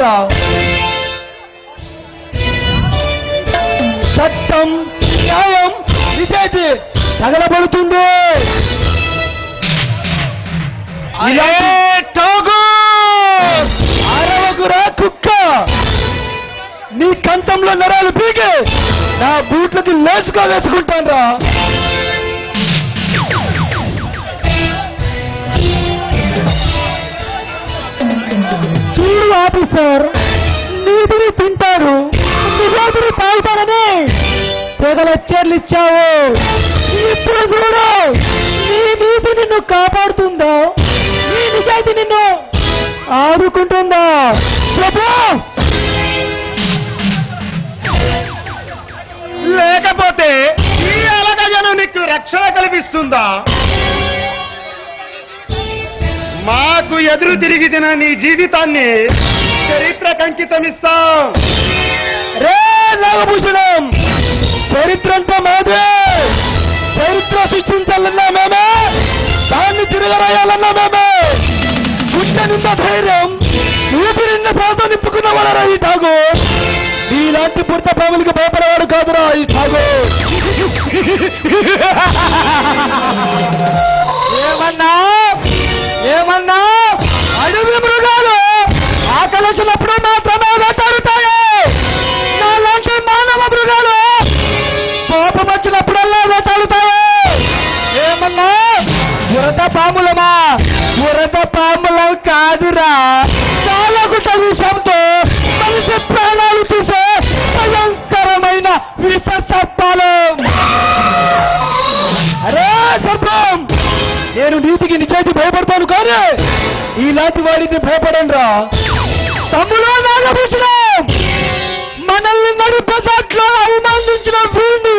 అంతేరా. చట్టం, న్యాయం, నిజాయితీ తగలబడుతుంది. అరవకురా కుక్క, నీ కంఠంలో నరాలు పీకి నా బూట్లకి లేసుగా వేసుకుంటాను రా. చూడు ఆఫీసర్, నీటిని తింటారు, నిజాయితీని తాగుతారని తెగ లెక్చర్లు ఇచ్చావు. ఇప్పుడు చూడు, నీ నీతి నిన్ను కాపాడుతుందా, నీ నిజాయితీ నిన్ను ఆదుకుంటుందా చెప్పు. లేకపోతే ఈ అలగజనం నీకు రక్షణ కల్పిస్తుందా? మాకు ఎదురు తిరిగిన నీ జీవితాన్ని చరిత్రకు అంకితమిస్తాం. రే నాగభూషణం, చరిత్ర అంతా మాదే. చరిత్ర సృష్టించాలన్నా మేమే, దాన్ని తిరగరాయాలన్నా మేమే. గుండె నిండా ధైర్యం, ఊపిరి నిండా ప్రాంతం నింపుకున్న వాళ్ళరా ఈ ఠాగు. నీలాంటి పుర్త పాములకి భయపడేవాడు కాదురా ఈ ఠాగు. ఏమన్నా ఏమన్నా అడవి మృగాలు ఆకలిసినప్పుడు మాత్రమే వేటాడుతాయి. నాలాంటి మానవ మృగాలు కోపం వచ్చినప్పుడల్లా వేటాడుతాయి. ఏమన్నా బురద పాములమా? బురద పాములం కాదురా, కాలగుట విషంతో మనిషి ప్రాణాలు తీసే భయంకరమైన విష సర్పాలు. అరే సర్పం, నేను నీతికి నిజాయితీ భయపడతాను కానీ ఇలాంటి వాడిని భయపడను రా. తమ్ముడు నాగభూషణం, మనల్ని నడిపే దాంట్లో అవమానించిన వీడిని